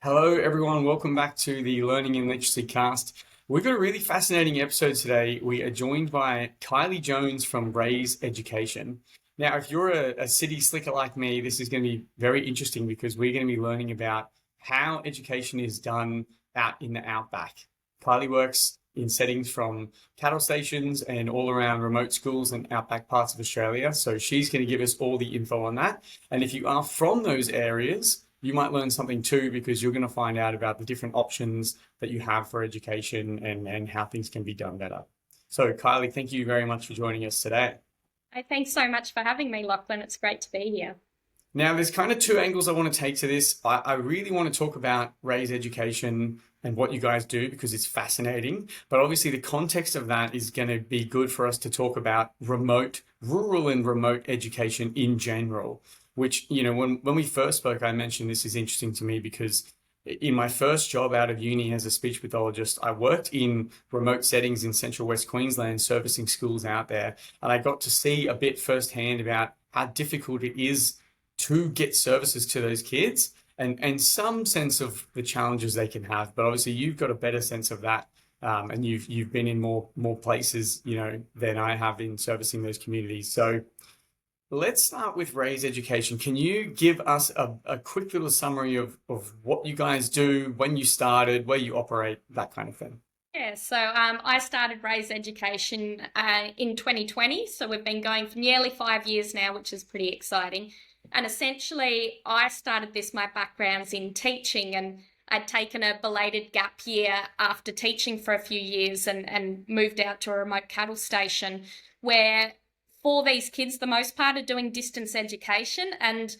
Hello, everyone. Welcome back to the Learning and Literacy cast. We've got a really fascinating episode today. We are joined by Kylie Jones from Raise Education. Now, if you're a city slicker like me, this is going to be very interesting because we're going to be learning about how education is done out in the Outback. Kylie works in settings from cattle stations and all around remote schools and outback parts of Australia. So she's going to give us all the info on that. And if you are from those areas, you might learn something too, because you're going to find out about the different options that you have for education and how things can be done better. So, Kylie, thank you very much for joining us today. Hey, thanks so much for having me, Lachlan. It's great to be here. Now, there's kind of two angles I want to take to this. I really want to talk about Raise Education and what you guys do because it's fascinating. But obviously, the context of that is going to be good for us to talk about rural and remote education in general, which, when we first spoke, I mentioned this is interesting to me because in my first job out of uni as a speech pathologist, I worked in remote settings in central West Queensland, servicing schools out there. And I got to see a bit firsthand about how difficult it is to get services to those kids and some sense of the challenges they can have. But obviously you've got a better sense of that. And you've been in more places, than I have in servicing those communities. So let's start with Raise Education. Can you give us a quick little summary of what you guys do, when you started, where you operate, that kind of thing? Yeah, so I started Raise Education in 2020. So we've been going for nearly 5 years now, which is pretty exciting. And essentially, I started this, my background's in teaching, and I'd taken a belated gap year after teaching for a few years and moved out to a remote cattle station where for these kids, the most part are doing distance education, and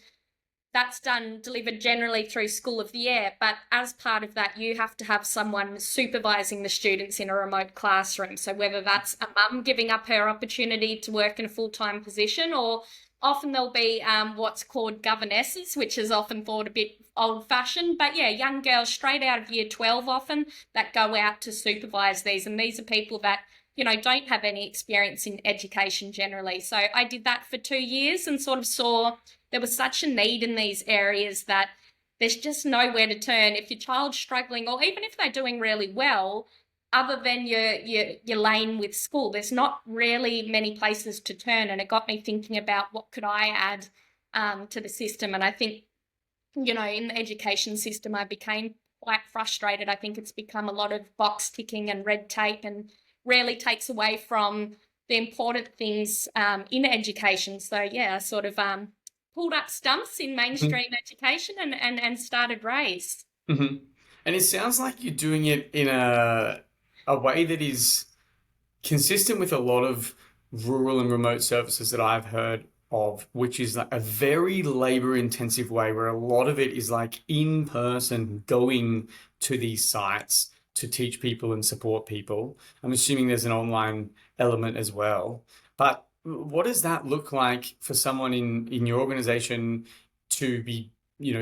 that's delivered generally through School of the Air. But as part of that, you have to have someone supervising the students in a remote classroom. So whether that's a mum giving up her opportunity to work in a full-time position, or often there'll be what's called governesses, which is often thought a bit old-fashioned. But yeah, young girls straight out of year 12 often that go out to supervise these. And these are people that don't have any experience in education generally. So I did that for 2 years and sort of saw there was such a need in these areas that there's just nowhere to turn. If your child's struggling, or even if they're doing really well, other than your lane with school, there's not really many places to turn. And it got me thinking about what could I add to the system. And I think, in the education system, I became quite frustrated. I think it's become a lot of box ticking and red tape and really takes away from the important things in education. So yeah, I sort of pulled up stumps in mainstream education and started Raise. Mm-hmm. And it sounds like you're doing it in a way that is consistent with a lot of rural and remote services that I've heard of, which is like a very labor intensive way where a lot of it is like in person going to these sites to teach people and support people. I'm assuming there's an online element as well. But what does that look like for someone in your organization to be,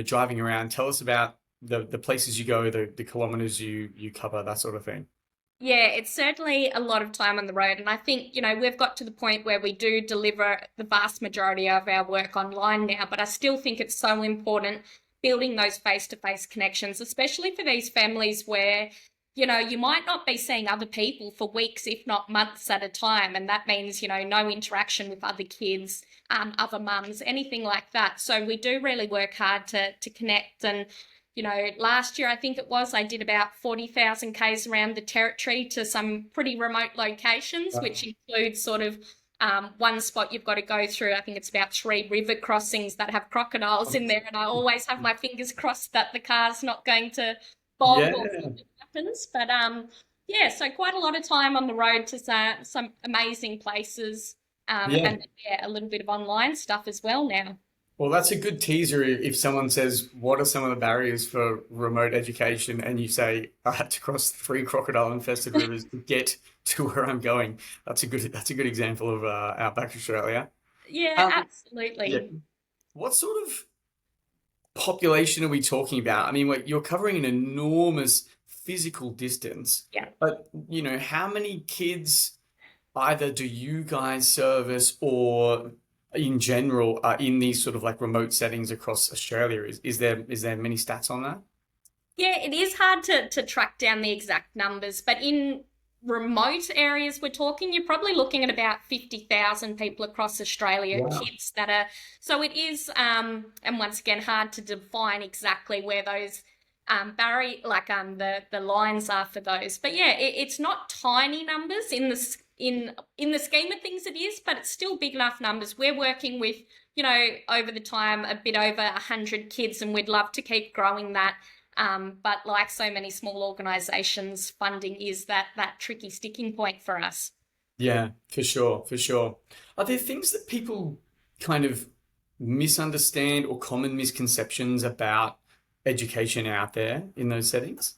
driving around? Tell us about the places you go, the kilometers you cover, that sort of thing. Yeah, it's certainly a lot of time on the road. And I think, we've got to the point where we do deliver the vast majority of our work online now, but I still think it's so important building those face-to-face connections, especially for these families where you might not be seeing other people for weeks, if not months at a time. And that means, no interaction with other kids, other mums, anything like that. So we do really work hard to connect. And, last year, I think it was, I did about 40,000 Ks around the territory to some pretty remote locations, Wow. which includes sort of one spot you've got to go through. I think it's about 3 river crossings that have crocodiles in there. And I always have my fingers crossed that the car's not going to bog Yeah. or something happens. But yeah, so quite a lot of time on the road to some amazing places, Yeah. and yeah, a little bit of online stuff as well now. Well, that's a good teaser if someone says, what are some of the barriers for remote education? And you say, I had to cross 3 crocodile-infested rivers to get to where I'm going. That's a good example of Outback Australia. Yeah, Um, yeah. absolutely. What sort of population are we talking about? I mean, you're covering an enormous physical distance, Yeah. but how many kids either do you guys service or in general are in these sort of like remote settings across Australia? Is there many stats on that? Yeah, it is hard to track down the exact numbers, but in remote areas we're talking, you're probably looking at about 50,000 people across Australia, Wow. kids that are, so it is, and once again, hard to define exactly where those the lines are for those. But yeah, it's not tiny numbers in the scheme of things it is, but it's still big enough numbers. We're working with, over the time, a bit over 100 kids, and we'd love to keep growing that. But like so many small organisations, funding is that tricky sticking point for us. Yeah, for sure, for sure. Are there things that people kind of misunderstand or common misconceptions about education out there in those settings?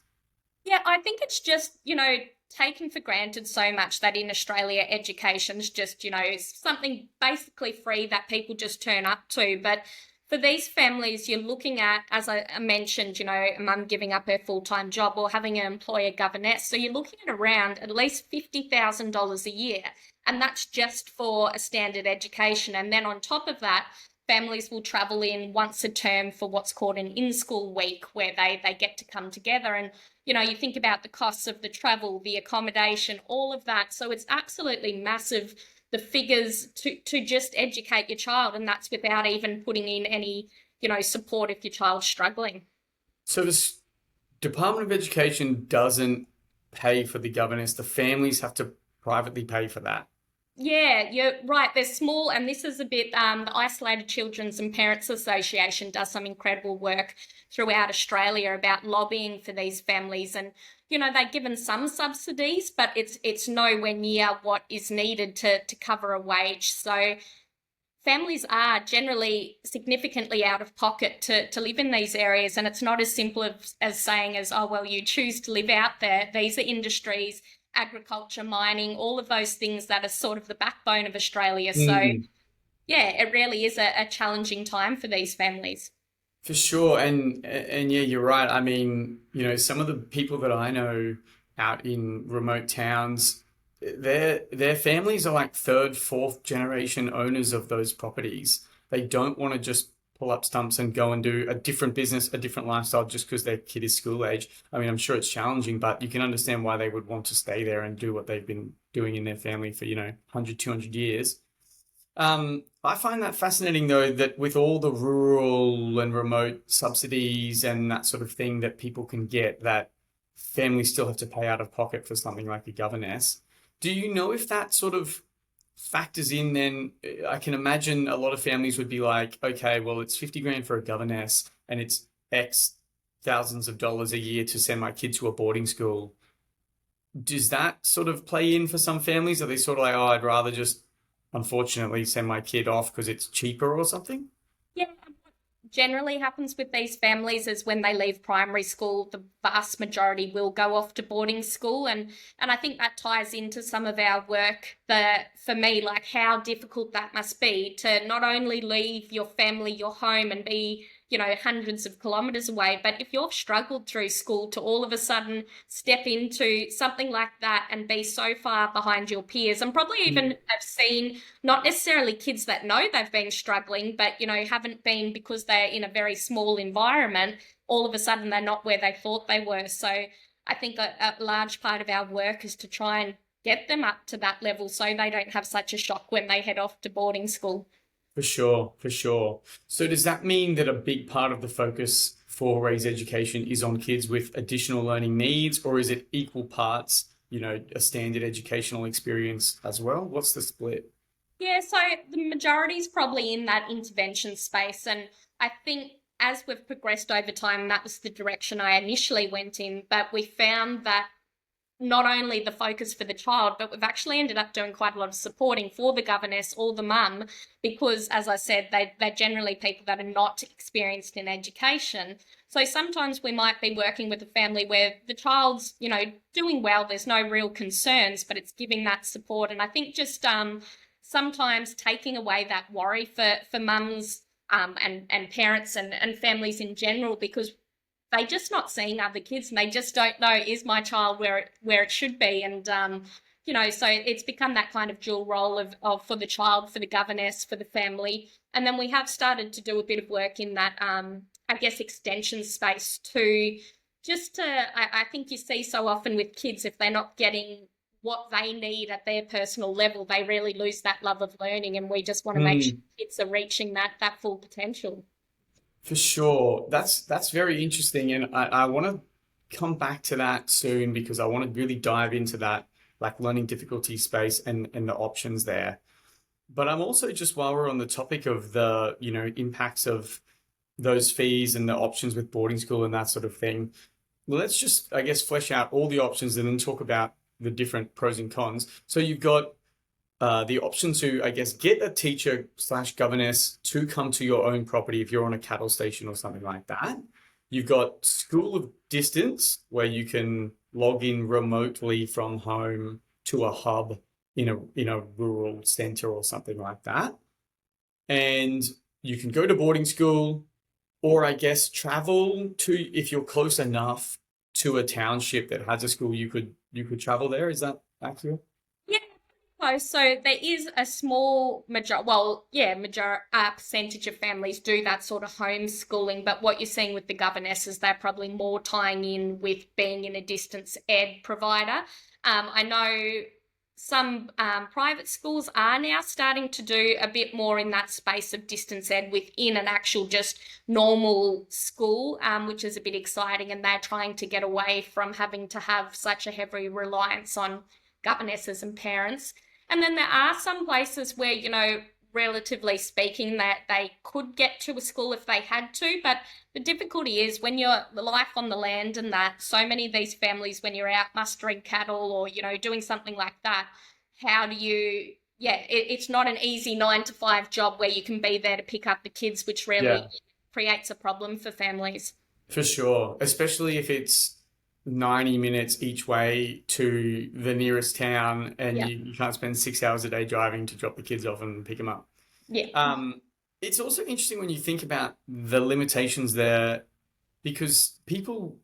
Yeah, I think it's just, taken for granted so much that in Australia education's just, something basically free that people just turn up to. But for these families, you're looking at, as I mentioned, a mum giving up her full-time job or having an employer governess. So you're looking at around at least $50,000 a year. And that's just for a standard education. And then on top of that, families will travel in once a term for what's called an in-school week, where they get to come together. And you think about the costs of the travel, the accommodation, all of that. So it's absolutely massive, the figures to just educate your child. And that's without even putting in any, support if your child's struggling. So this Department of Education doesn't pay for the governess. The families have to privately pay for that. Yeah, you're right. They're small, and this is a bit. The Isolated Children's and Parents Association does some incredible work throughout Australia about lobbying for these families, and they're given some subsidies, but it's nowhere near what is needed to cover a wage. So families are generally significantly out of pocket to live in these areas, and it's not as simple as saying as, oh well, you choose to live out there. These are industries, agriculture, mining, all of those things that are sort of the backbone of Australia. So Mm. yeah, it really is a challenging time for these families. For sure, and yeah, you're right. I mean, some of the people that I know out in remote towns, their families are like third, fourth generation owners of those properties. They don't want to just pull up stumps and go and do a different business, a different lifestyle just because their kid is school age. I mean, I'm sure it's challenging, but you can understand why they would want to stay there and do what they've been doing in their family for, 100, 200 years. I find that fascinating, though, that with all the rural and remote subsidies and that sort of thing that people can get, that families still have to pay out of pocket for something like a governess. Do you know if that sort of factors in then? I can imagine a lot of families would be like, okay, well, it's 50 grand for a governess and it's X thousands of dollars a year to send my kid to a boarding school. Does that sort of play in for some families? Are they sort of like, oh, I'd rather just unfortunately send my kid off because it's cheaper or something? Yeah, generally happens with these families is when they leave primary school, the vast majority will go off to boarding school. And I think that ties into some of our work that for me, like how difficult that must be to not only leave your family, your home, and be, hundreds of kilometers away, but if you've struggled through school to all of a sudden step into something like that and be so far behind your peers, and probably even Mm. have seen not necessarily kids that know they've been struggling, but haven't been because they're in a very small environment. All of a sudden, they're not where they thought they were. So, I think a large part of our work is to try and get them up to that level so they don't have such a shock when they head off to boarding school. For sure, for sure. So does that mean that a big part of the focus for Ray's education is on kids with additional learning needs, or is it equal parts, a standard educational experience as well? What's the split? Yeah, so the majority is probably in that intervention space. And I think as we've progressed over time, that was the direction I initially went in. But we found that not only the focus for the child, but we've actually ended up doing quite a lot of supporting for the governess or the mum, because, as I said, they're generally people that are not experienced in education. So sometimes we might be working with a family where the child's, doing well, there's no real concerns, but it's giving that support. And I think just sometimes taking away that worry for mums and parents and families in general, because they just not seeing other kids and they just don't know, is my child where it should be. And so it's become that kind of dual role of for the child, for the governess, for the family. And then we have started to do a bit of work in that I guess extension space too, just to, I think you see so often with kids, if they're not getting what they need at their personal level, they really lose that love of learning. And we just want to make sure Mm, kids are reaching that full potential. for sure. That's very interesting, and I want to come back to that soon because I want to really dive into that like learning difficulty space and the options there. But I'm also just while we're on the topic of the, impacts of those fees and the options with boarding school and that sort of thing. Let's just, I guess, flesh out all the options and then talk about the different pros and cons. So you've got the option to, I guess, get a teacher slash governess to come to your own property if you're on a cattle station or something like that. You've got school of distance where you can log in remotely from home to a hub in a rural center or something like that. And you can go to boarding school or I guess travel to if you're close enough to a township that has a school you could travel there. Is that accurate? Yeah, close. So there is a small major percentage of families do that sort of homeschooling. But what you're seeing with the governesses, they're probably more tying in with being in a distance ed provider. I know some private schools are now starting to do a bit more in that space of distance ed within an actual just normal school, which is a bit exciting. And they're trying to get away from having to have such a heavy reliance on governesses and parents. And then there are some places where, relatively speaking, that they could get to a school if they had to. But the difficulty is when you're life on the land and that, so many of these families, when you're out mustering cattle or, doing something like that, how do you, yeah, it's not an easy 9 to 5 job where you can be there to pick up the kids, which really Yeah, creates a problem for families. for sure. Especially if it's 90 minutes each way to the nearest town and Yeah. you can't spend 6 hours a day driving to drop the kids off and pick them up. Yeah. It's also interesting when you think about the limitations there because people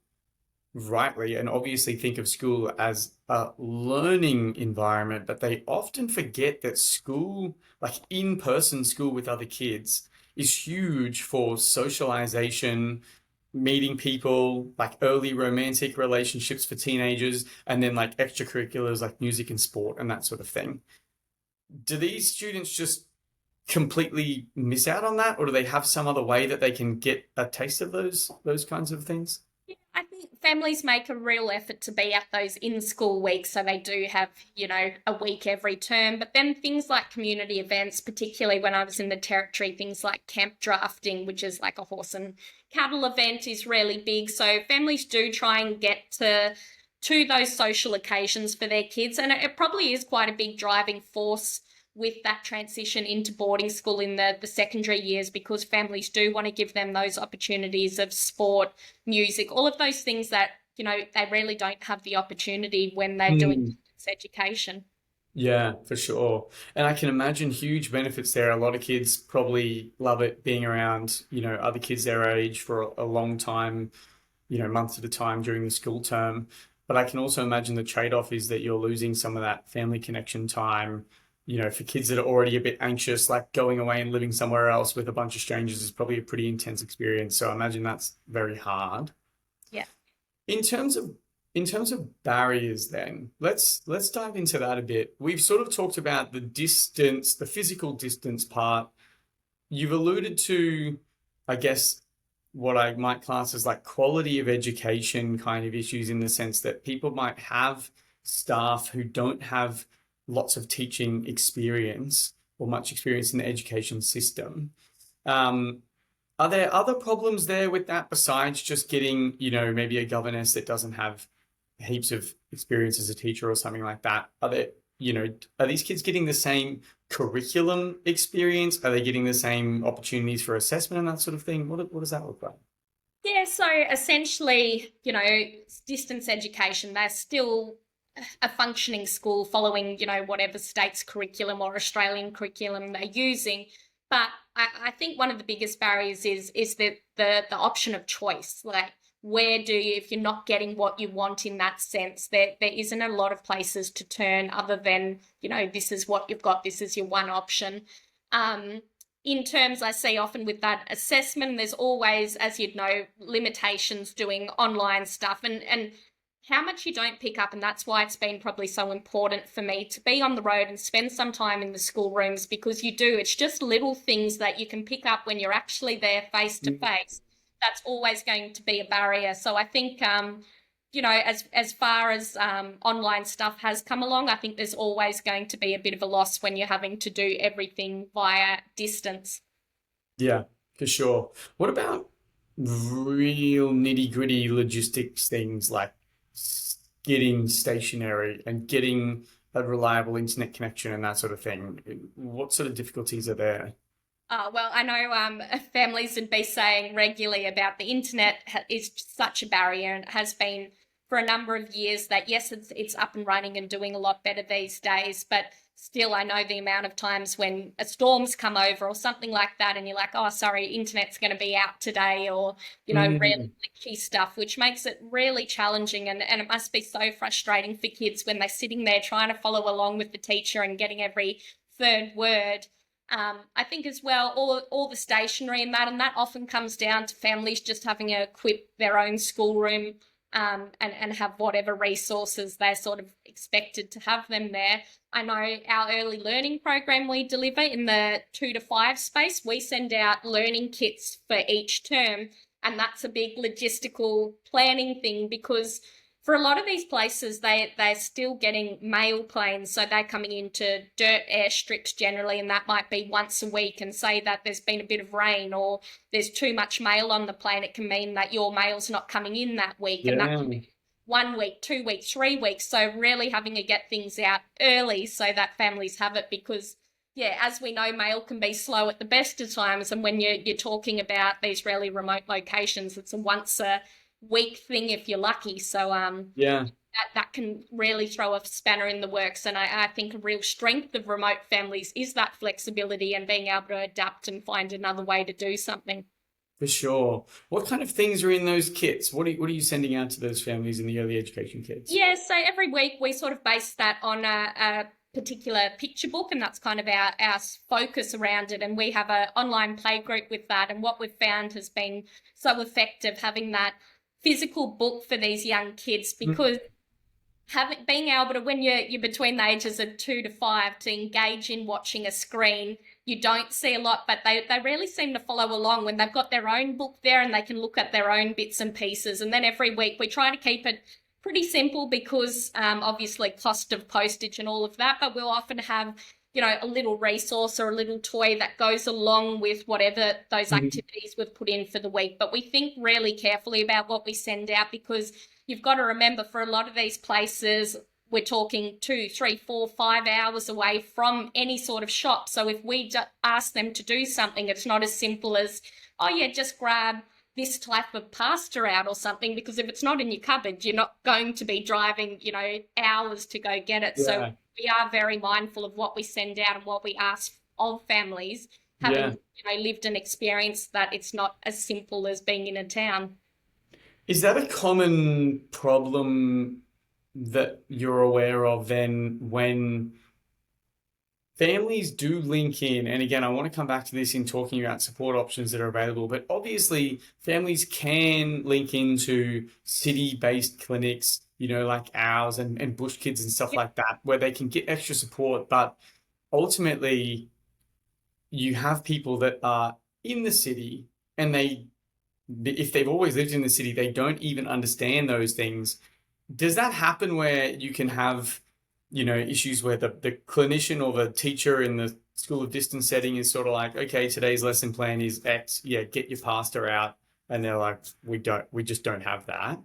rightly and obviously think of school as a learning environment, but they often forget that school, like in-person school with other kids, is huge for socialization, meeting people, like early romantic relationships for teenagers, and then like extracurriculars like music and sport and that sort of thing. Do these students just completely miss out on that, or do they have some other way that they can get a taste of those kinds of things? Yeah, I think families make a real effort to be at those in-school weeks, so they do have, a week every term. But then things like community events, particularly when I was in the territory, things like camp drafting, which is like a horse and cattle event, is really big. So families do try and get to those social occasions for their kids, and it probably is quite a big driving force with that transition into boarding school in the secondary years because families do want to give them those opportunities of sport, music, all of those things that, they really don't have the opportunity when they're doing Hmm. distance education. Yeah, for sure. And I can imagine huge benefits there. A lot of kids probably love it being around, other kids their age for a long time, months at a time during the school term. But I can also imagine the trade-off is that you're losing some of that family connection time. For kids that are already a bit anxious, like going away and living somewhere else with a bunch of strangers is probably a pretty intense experience. So I imagine that's very hard. Yeah. In terms of in terms of barriers, then let's dive into that a bit. We've sort of talked about the distance, the physical distance part. You've alluded to, I guess, what I might class as like quality of education kind of issues in the sense that people might have staff who don't have lots of teaching experience or much experience in the education system. Um, are there other problems there with that besides just getting, maybe a governess that doesn't have heaps of experience as a teacher or something like that? Are these kids getting the same curriculum experience? Are they getting the same opportunities for assessment and that sort of thing? What does that look like? Yeah, so essentially, distance education, they're still a functioning school following, whatever state's curriculum or Australian curriculum they're using. But I think one of the biggest barriers is the option of choice. Like, where do you, if you're not getting what you want in that sense, there isn't a lot of places to turn other than, this is what you've got, this is your one option. Um, in terms I see often with that assessment, there's always, as you'd know, limitations doing online stuff and how much you don't pick up. And that's why it's been probably so important for me to be on the road and spend some time in the schoolrooms, because you do, it's just little things that you can pick up when you're actually there face to face. That's always going to be a barrier. So I think, as far as online stuff has come along, I think there's always going to be a bit of a loss when you're having to do everything via distance. Yeah, for sure. What about real nitty-gritty logistics things like getting stationary and getting a reliable internet connection and that sort of thing? What sort of difficulties are there? Well, I know families would be saying regularly about the internet is such a barrier, and it has been for a number of years that yes, it's up and running and doing a lot better these days, but still I know the amount of times when a storm's come over or something like that and you're like, oh, sorry, internet's going to be out today, or, really Mm, glitchy stuff, which makes it really challenging. And it must be so frustrating for kids when they're sitting there trying to follow along with the teacher and getting every third word. I think as well, all the stationery and that often comes down to families just having to equip their own schoolroom, and have whatever resources they're sort of expected to have them there. I know our early learning program we deliver in the 2 to 5 space, we send out learning kits for each term, and that's a big logistical planning thing, because for a lot of these places, they're still getting mail planes, so they're coming into dirt airstrips generally, and that might be once a week. And say that there's been a bit of rain or there's too much mail on the plane, it can mean that your mail's not coming in that week, and that yeah, can be 1 week, 2 weeks, 3 weeks. So really having to get things out early so that families have it, because yeah, as we know, mail can be slow at the best of times, and when you're talking about these really remote locations, it's a once a week thing if you're lucky. So yeah. that can really throw a spanner in the works. And I think a real strength of remote families is that flexibility and being able to adapt and find another way to do something. For sure. What kind of things are in those kits? What are you sending out to those families in the early education kits? Yeah, so every week we sort of base that on a particular picture book, and that's kind of our focus around it. And we have an online play group with that. And what we've found has been so effective having that physical book for these young kids, Mm, because being able to, when you're between the ages of 2 to 5, to engage in watching a screen, you don't see a lot, but they really seem to follow along when they've got their own book there and they can look at their own bits and pieces. And then every week we try to keep it pretty simple, because obviously cost of postage and all of that, but we'll often have a little resource or a little toy that goes along with whatever those mhm. activities we've put in for the week. But we think really carefully about what we send out, because you've got to remember, for a lot of these places, we're talking 2, 3, 4, 5 hours away from any sort of shop. So if we ask them to do something, it's not as simple as, oh yeah, just grab this type of pasta out or something, because if it's not in your cupboard, you're not going to be driving, hours to go get it. So Yeah, we are very mindful of what we send out and what we ask of families, yeah. having, lived an experience that it's not as simple as being in a town. Is that a common problem that you're aware of then when families do link in? And again, I want to come back to this in talking about support options that are available, but obviously families can link into city-based clinics, like ours and Bush Kids and stuff Yep. like that, where they can get extra support, but ultimately you have people that are in the city and if they've always lived in the city, they don't even understand those things. Does that happen where you can have, issues where the clinician or the teacher in the school of distance setting is sort of like, okay, today's lesson plan is X, yeah, get your pasta out. And they're like, we just don't have that.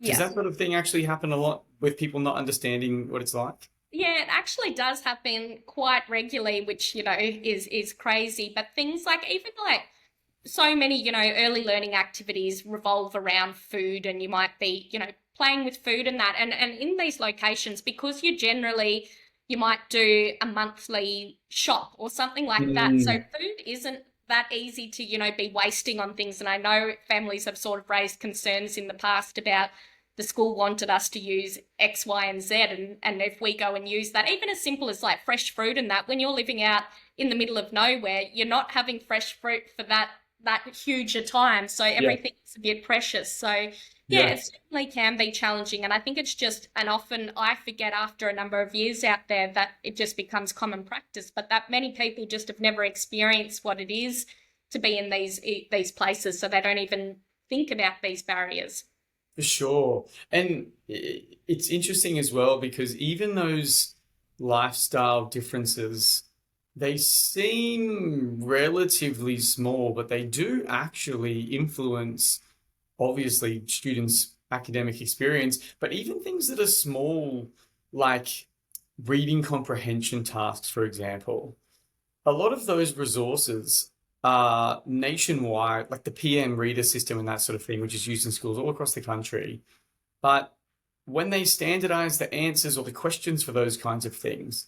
Does Yeah. that sort of thing actually happen a lot with people not understanding what it's like? Yeah, it actually does happen quite regularly, which, is crazy. But things like, even like, so many, early learning activities revolve around food, and you might be, playing with food and that. And in these locations, because you might do a monthly shop or something like that. So Mm, food isn't that easy to, be wasting on things. And I know families have sort of raised concerns in the past about the school wanted us to use X, Y, and Z. And if we go and use that, even as simple as like fresh fruit and that, when you're living out in the middle of nowhere, you're not having fresh fruit for that huge a time. So Yeah. everything's a bit precious. So yeah, Yeah. it certainly can be challenging. And I think it's just, and often I forget after a number of years out there that it just becomes common practice, but that many people just have never experienced what it is to be in these places. So they don't even think about these barriers. For sure. And it's interesting as well because even those lifestyle differences, they seem relatively small, but they do actually influence, obviously, students' academic experience, but even things that are small, like reading comprehension tasks, for example. A lot of those resources are nationwide, like the PM reader system and that sort of thing, which is used in schools all across the country. But when they standardize the answers or the questions for those kinds of things,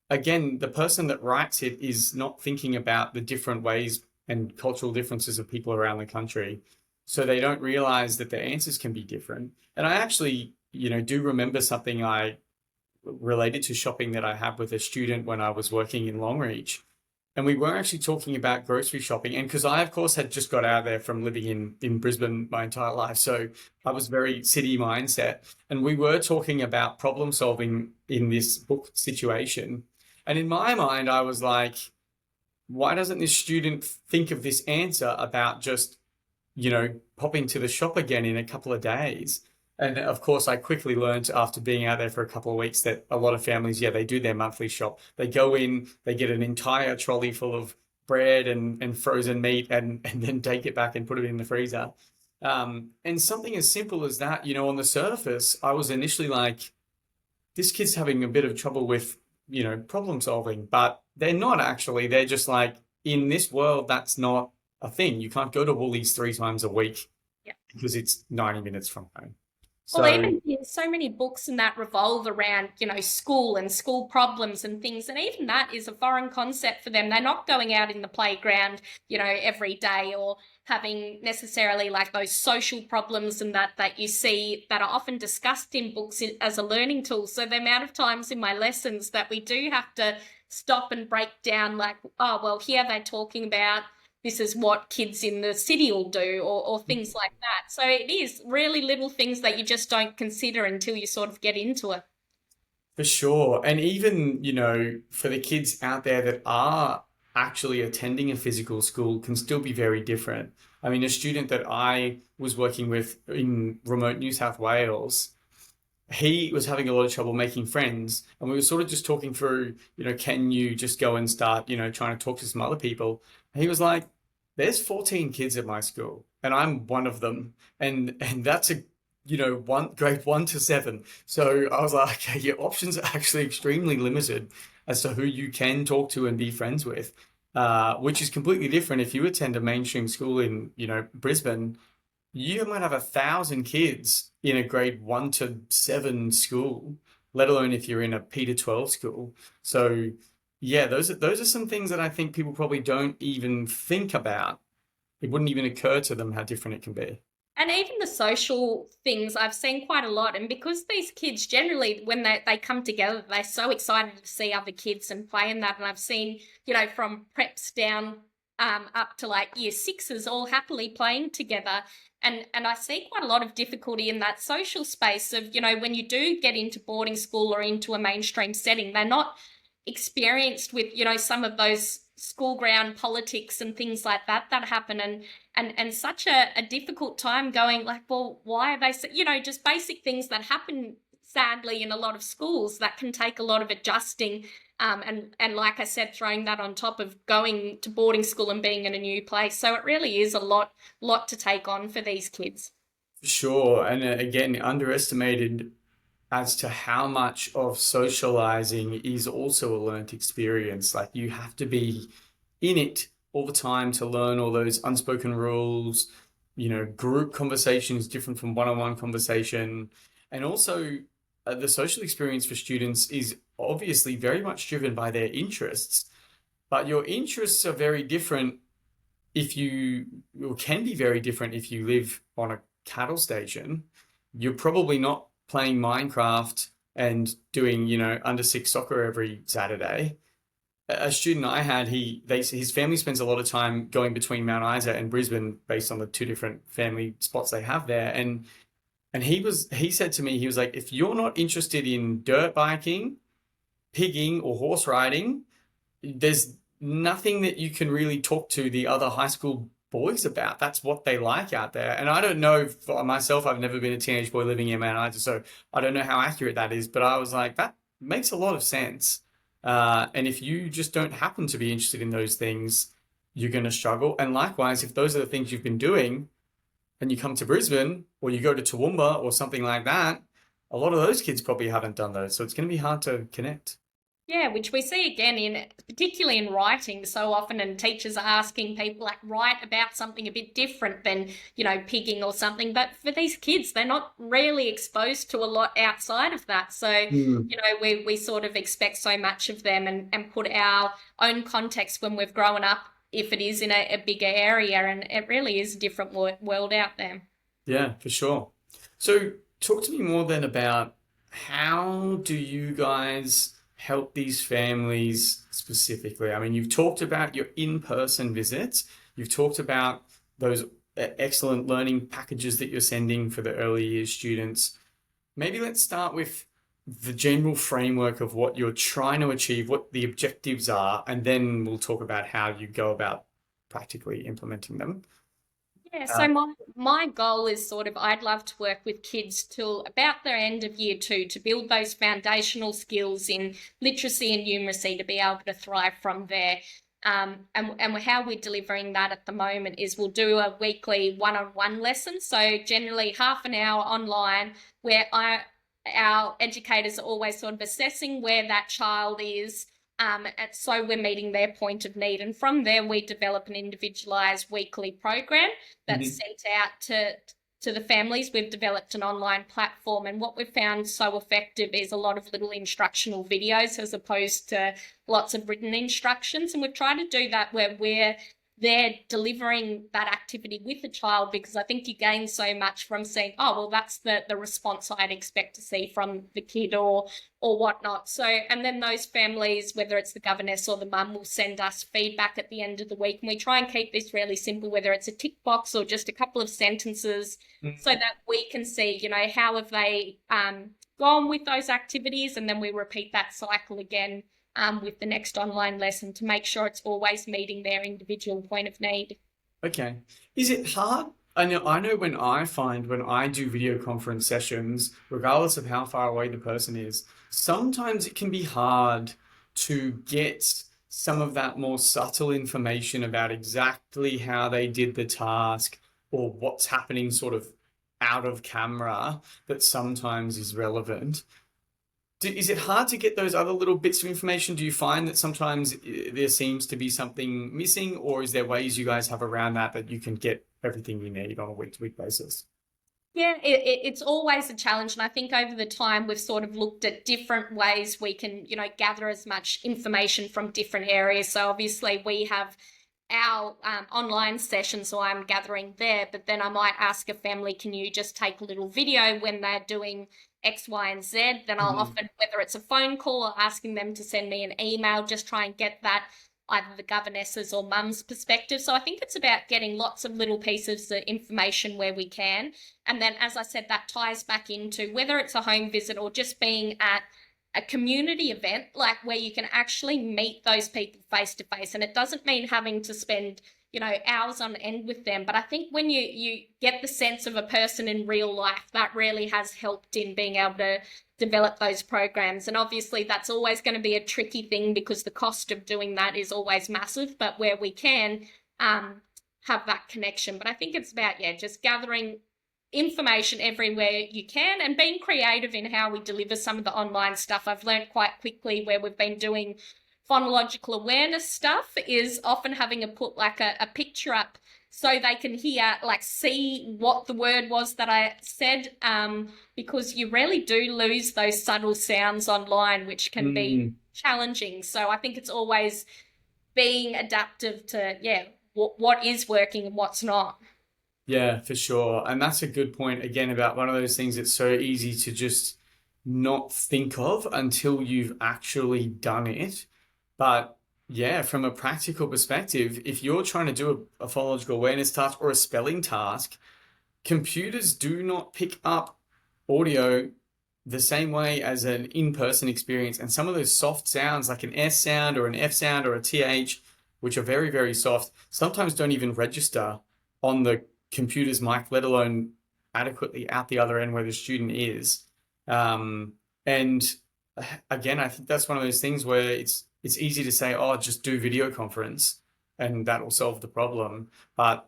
again, the person that writes it is not thinking about the different ways and cultural differences of people around the country. So they don't realize that the answers can be different. And I actually, do remember something I related to shopping that I had with a student when I was working in Longreach. And we were actually talking about grocery shopping. And because I, of course, had just got out there from living in Brisbane my entire life. So I was very city mindset. And we were talking about problem solving in this book situation. And in my mind, I was like, why doesn't this student think of this answer about just, popping to the shop again in a couple of days? And of course, I quickly learned after being out there for a couple of weeks that a lot of families, yeah, they do their monthly shop. They go in, they get an entire trolley full of bread and frozen meat and then take it back and put it in the freezer. And something as simple as that, on the surface, I was initially like, this kid's having a bit of trouble with, problem solving, but they're not actually. They're just like, in this world, that's not a thing. You can't go to Woolies 3 times a week Yeah. because it's 90 minutes from home. Well, So even so many books and that revolve around, school and school problems and things. And even that is a foreign concept for them. They're not going out in the playground, every day or having necessarily like those social problems and that you see that are often discussed in books as a learning tool. So the amount of times in my lessons that we do have to stop and break down like, oh, well, here they're talking about this is what kids in the city will do or things like that. So it is really little things that you just don't consider until you sort of get into it. for sure. And even, for the kids out there that are actually attending a physical school can still be very different. I mean, a student that I was working with in remote New South Wales, he was having a lot of trouble making friends. And we were sort of just talking through, can you just go and start, trying to talk to some other people? And he was like, there's 14 kids at my school and I'm one of them. And that's a, one grade 1 to 7. So I was like, okay, your options are actually extremely limited as to who you can talk to and be friends with, which is completely different. If you attend a mainstream school in, Brisbane, you might have 1,000 kids in a grade 1 to 7 school, let alone if you're in a P to 12 school. So yeah, those are some things that I think people probably don't even think about. It wouldn't even occur to them how different it can be. And even the social things I've seen quite a lot. And because these kids generally, when they come together, they're so excited to see other kids and play in that. And I've seen, from preps down up to like year sixes all happily playing together. And I see quite a lot of difficulty in that social space of, when you do get into boarding school or into a mainstream setting, they're not experienced with, some of those school ground politics and things like that happen and such a difficult time going like, well, why are they, just basic things that happen sadly in a lot of schools that can take a lot of adjusting. And like I said, throwing that on top of going to boarding school and being in a new place. So it really is a lot to take on for these kids. Sure. And again, underestimated as to how much of socializing is also a learnt experience. Like you have to be in it all the time to learn all those unspoken rules. Group conversation is different from one-on-one conversation. And also the social experience for students is obviously very much driven by their interests, but your interests are very different or can be very different if you live on a cattle station. You're probably not playing Minecraft and doing, under 6 soccer every Saturday. a student I had, his family spends a lot of time going between Mount Isa and Brisbane based on the two different family spots they have there. And he said to me, he was like, if you're not interested in dirt biking, pigging, or horse riding, there's nothing that you can really talk to the other high school boys about. That's what they like out there. And I don't know for myself, I've never been a teenage boy living in Mount Isa, so I don't know how accurate that is, but I was like, that makes a lot of sense. And if you just don't happen to be interested in those things, you're going to struggle. And likewise, if those are the things you've been doing and you come to Brisbane or you go to Toowoomba or something like that, a lot of those kids probably haven't done those. So it's going to be hard to connect. Yeah, which we see again in particularly in writing so often, and teachers are asking people like write about something a bit different than, pigging or something. But for these kids, they're not really exposed to a lot outside of that. So, Mm. we sort of expect so much of them and put our own context when we've grown up, if it is in a bigger area, and it really is a different world out there. Yeah, for sure. So talk to me more then about how do you guys help these families specifically? I mean, you've talked about your in-person visits. You've talked about those excellent learning packages that you're sending for the early years students. Maybe let's start with the general framework of what you're trying to achieve, what the objectives are, and then we'll talk about how you go about practically implementing them. Yeah, Uh, so my goal is sort of I'd love to work with kids till about their end of year two to build those foundational skills in literacy and numeracy to be able to thrive from there. And how we're delivering that at the moment is we'll do a weekly one-on-one lesson. So generally half an hour online where our educators are always sort of assessing where that child is. And so we're meeting their point of need. And from there, we develop an individualized weekly program that's mhm, sent out to the families. We've developed an online platform, and what we've found so effective is a lot of little instructional videos as opposed to lots of written instructions. And we've tried to do that where they're delivering that activity with the child, because I think you gain so much from saying, oh, well, that's the response I'd expect to see from the kid or whatnot. So, and then those families, whether it's the governess or the mum, will send us feedback at the end of the week. And we try and keep this really simple, whether it's a tick box or just a couple of sentences, so mhm. that we can see, how have they gone with those activities. And then we repeat that cycle again with the next online lesson to make sure it's always meeting their individual point of need. Okay. Is it hard? I know when I do video conference sessions, regardless of how far away the person is, sometimes it can be hard to get some of that more subtle information about exactly how they did the task or what's happening sort of out of camera that sometimes is relevant. Is it hard to get those other little bits of information? Do you find that sometimes there seems to be something missing, or is there ways you guys have around that you can get everything you need on a week-to-week basis? Yeah, it's always a challenge. And I think over the time, we've sort of looked at different ways we can, gather as much information from different areas. So obviously we have our online session, so I'm gathering there, but then I might ask a family, can you just take a little video when they're doing X, Y, and Z? Then I'll Mhm. often, whether it's a phone call or asking them to send me an email, just try and get that either the governess's or mum's perspective. So I think it's about getting lots of little pieces of information where we can. And then, as I said, that ties back into whether it's a home visit or just being at a community event, like where you can actually meet those people face to face. And it doesn't mean having to spend, hours on end with them. But I think when you get the sense of a person in real life, that really has helped in being able to develop those programs. And obviously that's always going to be a tricky thing because the cost of doing that is always massive, but where we can have that connection. But I think it's about, yeah, just gathering information everywhere you can and being creative in how we deliver some of the online stuff. I've learned quite quickly where we've been doing phonological awareness stuff is often having to put like a picture up so they can hear, like see what the word was that I said, because you really do lose those subtle sounds online, which can be Mm. challenging. So I think it's always being adaptive to, yeah, what is working and what's not. Yeah, for sure. And that's a good point again about one of those things that's so easy to just not think of until you've actually done it. But Yeah, from a practical perspective, if you're trying to do a phonological awareness task or a spelling task, computers do not pick up audio the same way as an in-person experience. And some of those soft sounds, like an S sound or an F sound or a TH, which are very, very soft, sometimes don't even register on the computer's mic, let alone adequately out the other end where the student is. Um, and again, I think that's one of those things where it's easy to say, oh, just do video conference and that will solve the problem. But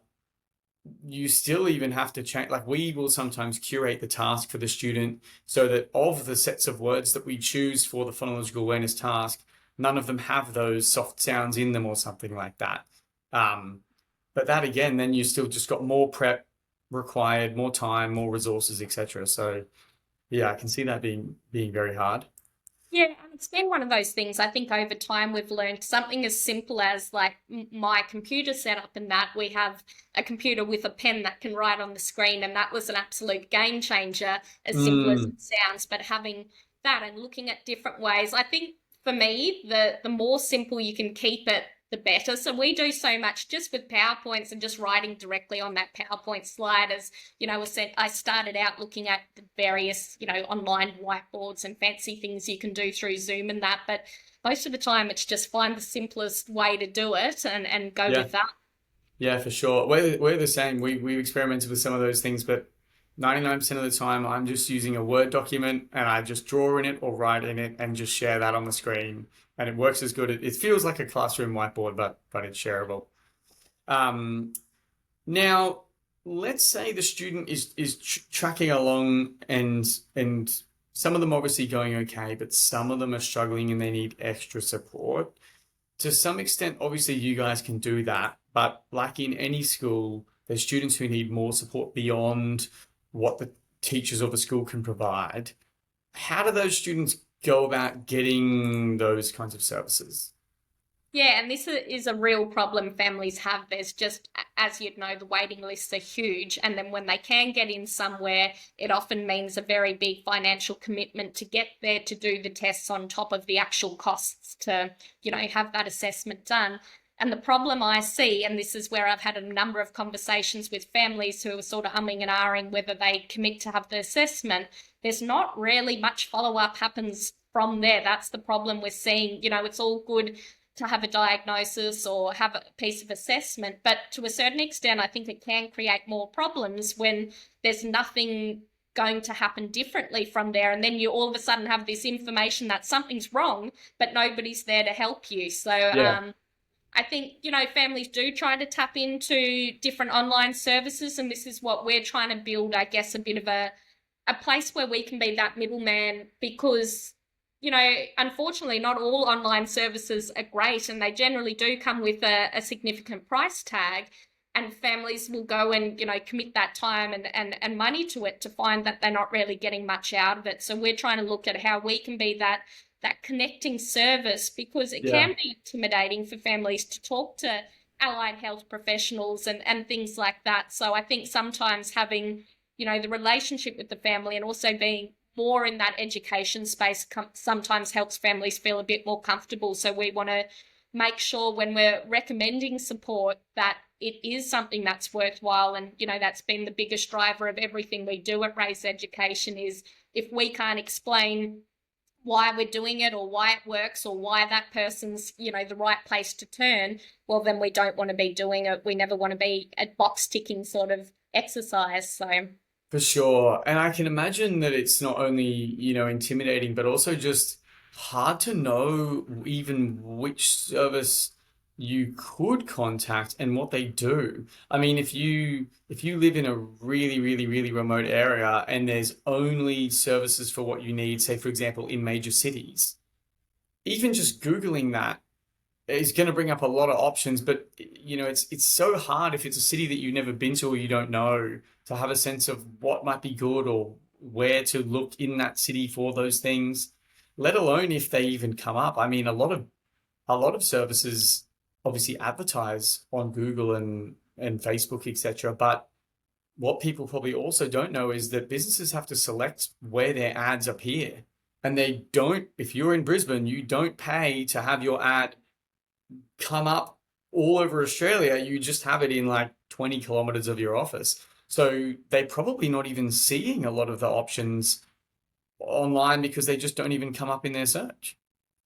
you still even have to change, like we will sometimes curate the task for the student so that of the sets of words that we choose for the phonological awareness task, none of them have those soft sounds in them or something like that. Um, but that again, then you still just got more prep required, more time, more resources, etc. So yeah, I can see that being very hard. Yeah, and it's been one of those things. I think over time we've learned something as simple as like my computer setup, and that we have a computer with a pen that can write on the screen, and that was an absolute game changer, as simple as Mm, it sounds. But having that and looking at different ways, I think for me, the more simple you can keep it, the better. So we do so much just with PowerPoints and just writing directly on that PowerPoint slide. As you know, I started out looking at the various, online whiteboards and fancy things you can do through Zoom and that, but most of the time it's just find the simplest way to do it and go yeah. with that. Yeah, for sure. We're the same. We've experimented with some of those things, but 99% of the time I'm just using a Word document and I just draw in it or write in it and just share that on the screen. And it works as good. It feels like a classroom whiteboard, but it's shareable. Um, Now, let's say the student is tracking along and some of them obviously going okay, but some of them are struggling and they need extra support. To some extent, obviously, you guys can do that, but like in any school, there's students who need more support beyond what the teachers or the school can provide. How do those students go about getting those kinds of services? Yeah, and this is a real problem families have. There's just, as you'd know, the waiting lists are huge. And then when they can get in somewhere, it often means a very big financial commitment to get there to do the tests on top of the actual costs to, have that assessment done. And the problem I see, and this is where I've had a number of conversations with families who are sort of humming and ahhing whether they commit to have the assessment, there's not really much follow up happens from there. That's the problem we're seeing. It's all good to have a diagnosis or have a piece of assessment. But to a certain extent, I think it can create more problems when there's nothing going to happen differently from there. And then you all of a sudden have this information that something's wrong, but nobody's there to help you. So Yeah, I think, families do try to tap into different online services. And this is what we're trying to build, I guess, a bit of a place where we can be that middleman because unfortunately, not all online services are great, and they generally do come with a significant price tag. And families will go and commit that time and money to it to find that they're not really getting much out of it. So we're trying to look at how we can be that connecting service because it yeah, can be intimidating for families to talk to allied health professionals and things like that. So I think sometimes having the relationship with the family and also being more in that education space sometimes helps families feel a bit more comfortable. So we want to make sure when we're recommending support that it is something that's worthwhile. And, that's been the biggest driver of everything we do at Raise Education is if we can't explain why we're doing it or why it works or why that person's, the right place to turn, well, then we don't want to be doing it. We never want to be a box ticking sort of exercise. So for sure. And I can imagine that it's not only, intimidating, but also just hard to know even which service you could contact and what they do. I mean, if you live in a really, really, really remote area and there's only services for what you need, say for example, in major cities, even just Googling that is going to bring up a lot of options, but it's so hard if it's a city that you've never been to or you don't know to have a sense of what might be good or where to look in that city for those things, let alone if they even come up. I mean, a lot of services obviously advertise on Google and Facebook, etc. But what people probably also don't know is that businesses have to select where their ads appear. And they don't, if you're in Brisbane, you don't pay to have your ad come up all over Australia, you just have it in like 20 kilometers of your office. So they're probably not even seeing a lot of the options online because they just don't even come up in their search.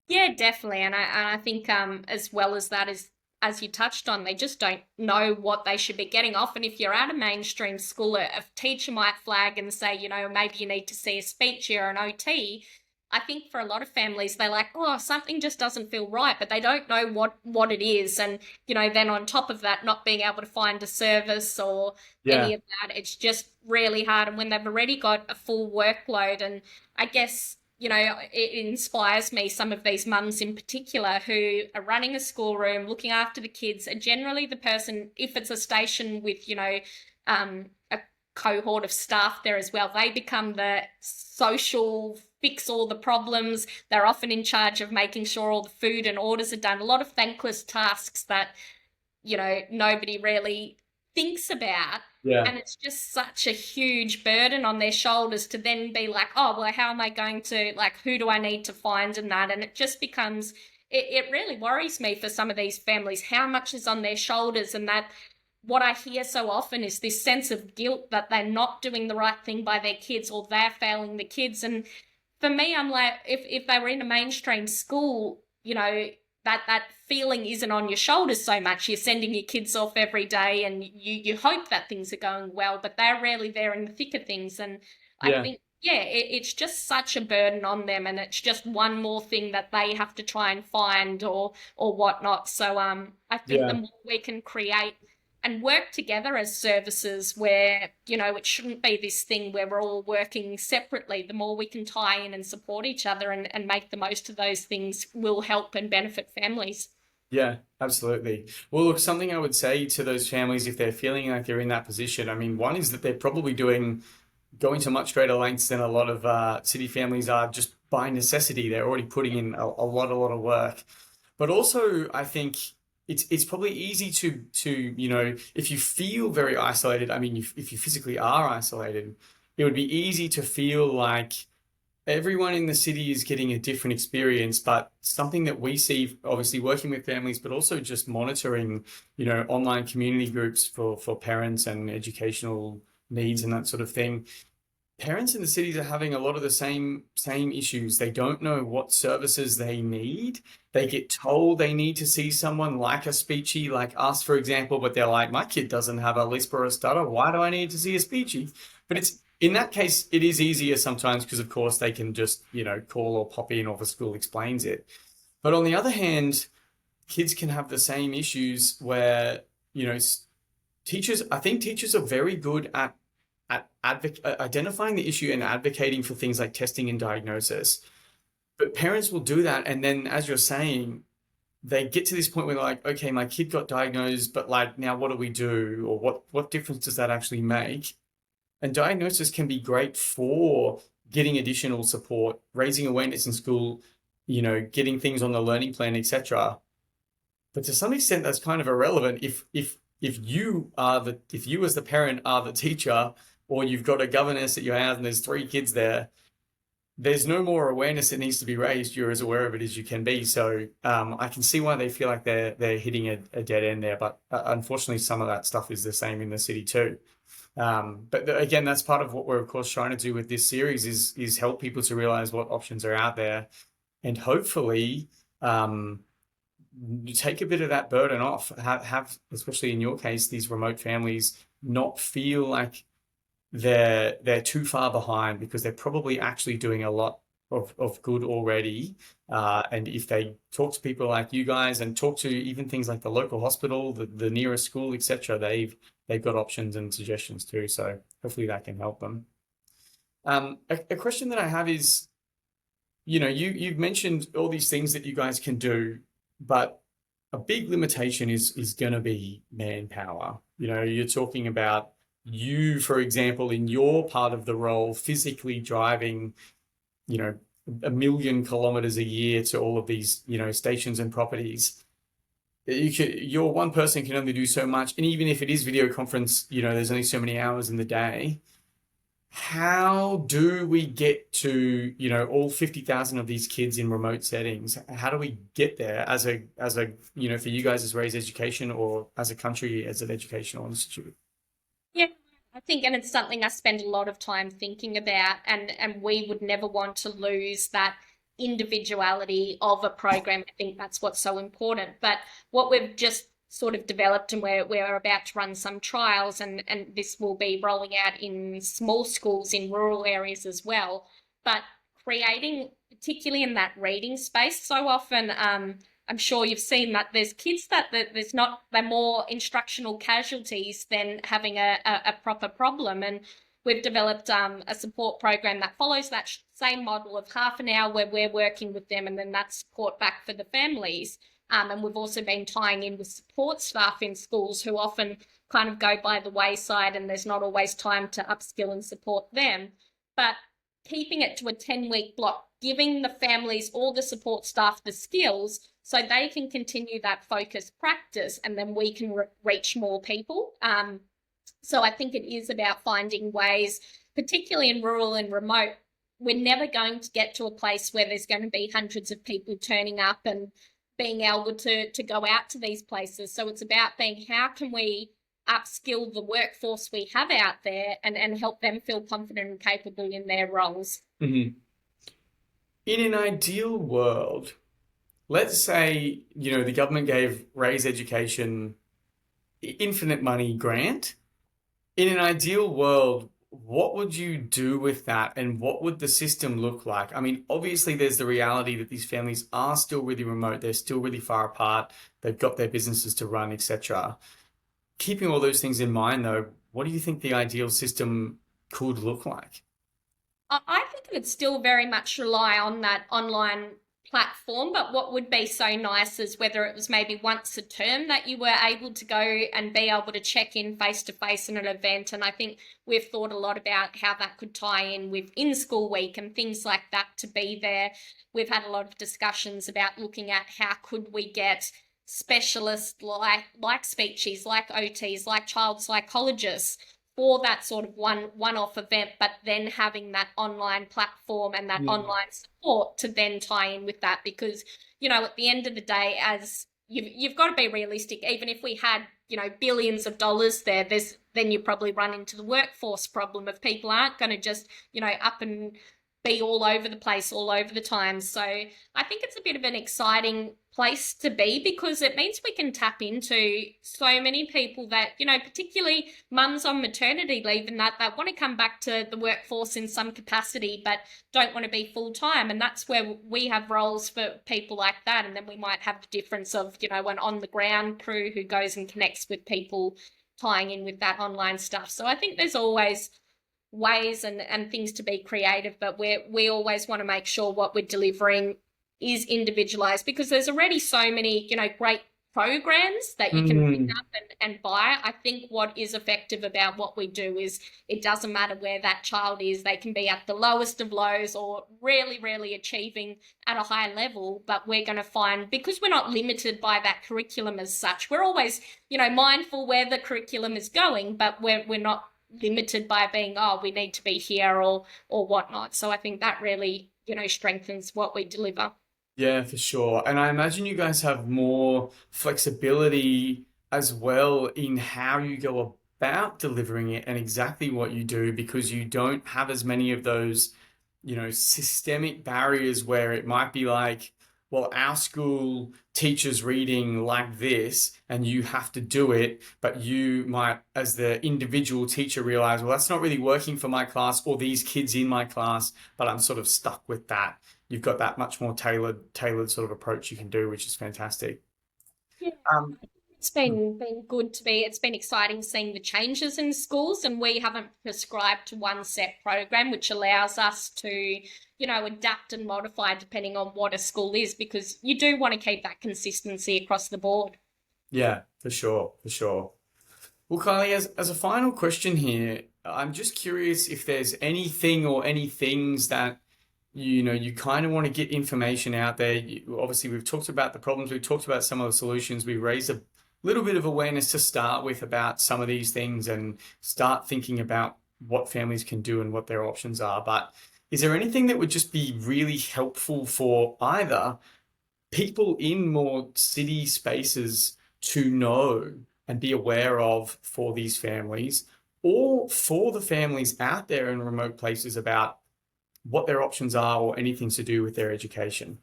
Yeah, definitely. And I think as well as that is, as you touched on, they just don't know what they should be getting. Often if you're at a mainstream school, a teacher might flag and say, maybe you need to see a speech or an OT. I think for a lot of families, they're like, oh, something just doesn't feel right, but they don't know what it is. And, then on top of that, not being able to find a service or Yeah, any of that, it's just really hard. And when they've already got a full workload, and I guess, it inspires me, some of these mums in particular who are running a schoolroom, looking after the kids, are generally the person, if it's a station with, a cohort of staff there as well, they become the social fix all the problems. They're often in charge of making sure all the food and orders are done. A lot of thankless tasks that, nobody really thinks about. yeah, And it's just such a huge burden on their shoulders to then be like, oh, well, how am I going to, like, who do I need to find in that? And it just becomes, it really worries me for some of these families, how much is on their shoulders. And that what I hear so often is this sense of guilt that they're not doing the right thing by their kids or they're failing the kids. And for me, I'm like, if they were in a mainstream school, that feeling isn't on your shoulders so much. You're sending your kids off every day and you hope that things are going well, but they're really there in the thick of things. And I yeah, think, yeah, it's just such a burden on them, and it's just one more thing that they have to try and find or whatnot. So I think the yeah. more we can create and work together as services where, it shouldn't be this thing where we're all working separately. The more we can tie in and support each other and make the most of those things will help and benefit families. Yeah, absolutely. Well, look, something I would say to those families if they're feeling like they're in that position, I mean, one is that they're probably going to much greater lengths than a lot of city families are just by necessity. They're already putting in a lot of work. But also, I think it's probably easy to if you feel very isolated. I mean, if you physically are isolated, it would be easy to feel like everyone in the city is getting a different experience, but something that we see, obviously working with families, but also just monitoring, online community groups for parents and educational needs and that sort of thing. Parents in the cities are having a lot of the same issues. They don't know what services they need. They get told they need to see someone like a speechy, like us, for example, but they're like, my kid doesn't have a lisp or a stutter. Why do I need to see a speechy? But it's in that case, it is easier sometimes because, of course, they can just, call or pop in or the school explains it. But on the other hand, kids can have the same issues where, you know, teachers, I think teachers are very good at identifying the issue and advocating for things like testing and diagnosis. But parents will do that. And then, as you're saying, they get to this point where they're like, okay, my kid got diagnosed, but like, now what do we do? Or what difference does that actually make? And diagnosis can be great for getting additional support, raising awareness in school, getting things on the learning plan, etc. But to some extent, that's kind of irrelevant if you as the parent are the teacher, or you've got a governess at your house and there's three kids there. There's no more awareness that needs to be raised. You're as aware of it as you can be. So I can see why they feel like they're hitting a dead end there. But unfortunately, some of that stuff is the same in the city too. Again, that's part of what we're of course trying to do with this series is help people to realize what options are out there, and hopefully you take a bit of that burden off. Have especially in your case these remote families not feel like they're too far behind because they're probably actually doing a lot of good already. And if they talk to people like you guys and talk to even things like the local hospital, the nearest school, etc., they've got options and suggestions too. So hopefully that can help them. A question that I have is, you've mentioned all these things that you guys can do, but a big limitation is going to be manpower. You're talking about you, for example, in your part of the role, physically driving, 1 million kilometers a year to all of these, stations and properties. Your one person can only do so much. And even if it is video conference, there's only so many hours in the day. how do we get to, all 50,000 of these kids in remote settings? How do we get there for you guys as Raise Education or as a country as an educational institute? Yeah, I think, and it's something I spend a lot of time thinking about, and we would never want to lose that individuality of a program. I think that's what's so important. But what we've just sort of developed, and we're about to run some trials, and this will be rolling out in small schools in rural areas as well. But creating, particularly in that reading space, so often I'm sure you've seen that there's kids that there's not, they're more instructional casualties than having a proper problem. And we've developed a support program that follows that same model of half an hour where we're working with them and then that support back for the families. And we've also been tying in with support staff in schools who often kind of go by the wayside and there's not always time to upskill and support them. But keeping it to a 10-week block, giving the families, all the support staff, the skills so they can continue that focused practice and then we can reach more people. So I think it is about finding ways, particularly in rural and remote. We're never going to get to a place where there's going to be hundreds of people turning up and being able to go out to these places. So it's about being, how can we upskill the workforce we have out there and help them feel confident and capable in their roles. Mhm. In an ideal world, let's say, the government gave Raise Education infinite money grant. In an ideal world, what would you do with that and what would the system look like? I mean, obviously there's the reality that these families are still really remote, they're still really far apart, they've got their businesses to run, etc. Keeping all those things in mind though, what do you think the ideal system could look like? I think it would still very much rely on that online platform, but what would be so nice is whether it was maybe once a term that you were able to go and be able to check in face to face in an event. And I think we've thought a lot about how that could tie in with in-school week and things like that to be there. We've had a lot of discussions about looking at how could we get specialists like speechies, like OTs, like child psychologists for that sort of one-off event, but then having that online platform and that online support to then tie in with that. Because, at the end of the day, as you've got to be realistic, even if we had, billions of dollars there, then you probably run into the workforce problem of people aren't going to just, up and be all over the place all over the time. So I think it's a bit of an exciting place to be because it means we can tap into so many people that, particularly mums on maternity leave and that want to come back to the workforce in some capacity but don't want to be full time. And that's where we have roles for people like that. And then we might have the difference of, an on the ground crew who goes and connects with people tying in with that online stuff. So I think there's always ways and things to be creative, but we always want to make sure what we're delivering is individualized because there's already so many, great programs that you can pick up and buy. I think what is effective about what we do is it doesn't matter where that child is. They can be at the lowest of lows or really, really achieving at a high level, but we're going to find, because we're not limited by that curriculum as such, we're always, mindful where the curriculum is going, but we're not limited by being, we need to be here or whatnot. So I think that really, strengthens what we deliver. Yeah, for sure. And I imagine you guys have more flexibility as well in how you go about delivering it and exactly what you do because you don't have as many of those, systemic barriers where it might be like, well, our school teaches reading like this and you have to do it, but you might, as the individual teacher, realize, well, that's not really working for my class or these kids in my class, but I'm sort of stuck with that. You've got that much more tailored sort of approach you can do, which is fantastic. Yeah. Um, It's been good to be. It's been exciting seeing the changes in schools, and we haven't prescribed to one set program, which allows us to, adapt and modify depending on what a school is, because you do want to keep that consistency across the board. yeah, for sure, for sure. Well, Kylie, as a final question here, I'm just curious if there's anything or any things that you kind of want to get information out there. Obviously, we've talked about the problems, we've talked about some of the solutions, we raised a little bit of awareness to start with about some of these things and start thinking about what families can do and what their options are. But is there anything that would just be really helpful for either people in more city spaces to know and be aware of for these families, or for the families out there in remote places about what their options are or anything to do with their education?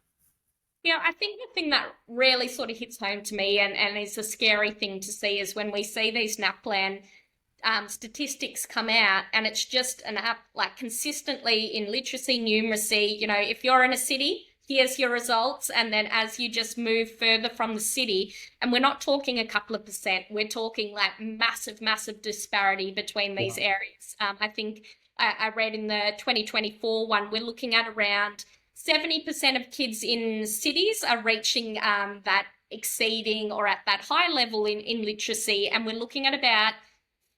Yeah, I think the thing that really sort of hits home to me and is a scary thing to see is when we see these NAPLAN statistics come out, and it's just an app like consistently in literacy, numeracy. If you're in a city, here's your results. And then as you just move further from the city, and we're not talking a couple of percent, we're talking like massive, massive disparity between these areas. I think I read in the 2024 one, we're looking at around 70% of kids in cities are reaching that exceeding or at that high level in literacy. And we're looking at about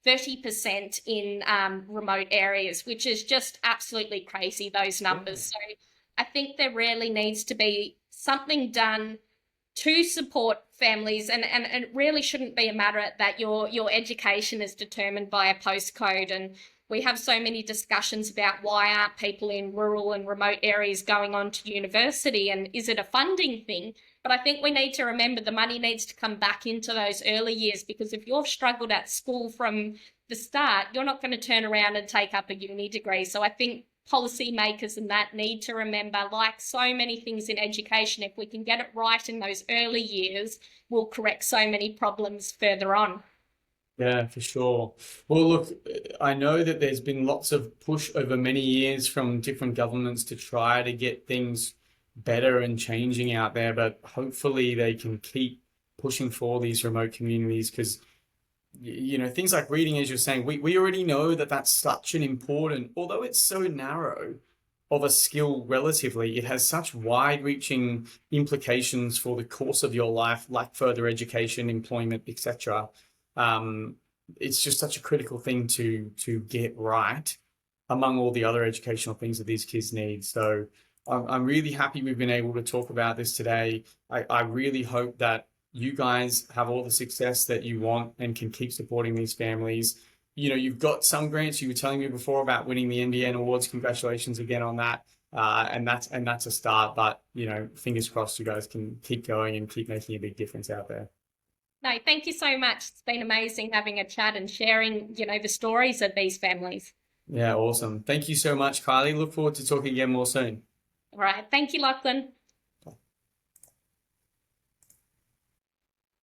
30% in remote areas, which is just absolutely crazy, those numbers. So I think there really needs to be something done to support families, and it really shouldn't be a matter that your education is determined by a postcode. And we have so many discussions about why aren't people in rural and remote areas going on to university, and is it a funding thing? But I think we need to remember the money needs to come back into those early years, because if you've struggled at school from the start, you're not going to turn around and take up a uni degree. So I think policymakers and that need to remember, like so many things in education, if we can get it right in those early years, we'll correct so many problems further on. Yeah, for sure. Well, look, I know that there's been lots of push over many years from different governments to try to get things better and changing out there, but hopefully they can keep pushing for these remote communities because, things like reading, as you're saying, we already know that that's such an important, although it's so narrow of a skill relatively, it has such wide-reaching implications for the course of your life, like further education, employment, etc. It's just such a critical thing to get right among all the other educational things that these kids need. So I'm really happy we've been able to talk about this today. I really hope that you guys have all the success that you want and can keep supporting these families. You've got some grants. You were telling me before about winning the NDN Awards. Congratulations again on that. And that's a start. But fingers crossed you guys can keep going and keep making a big difference out there. No, thank you so much. It's been amazing having a chat and sharing, the stories of these families. Yeah, awesome. Thank you so much, Kylie. Look forward to talking again more soon. All right. Thank you, Lachlan.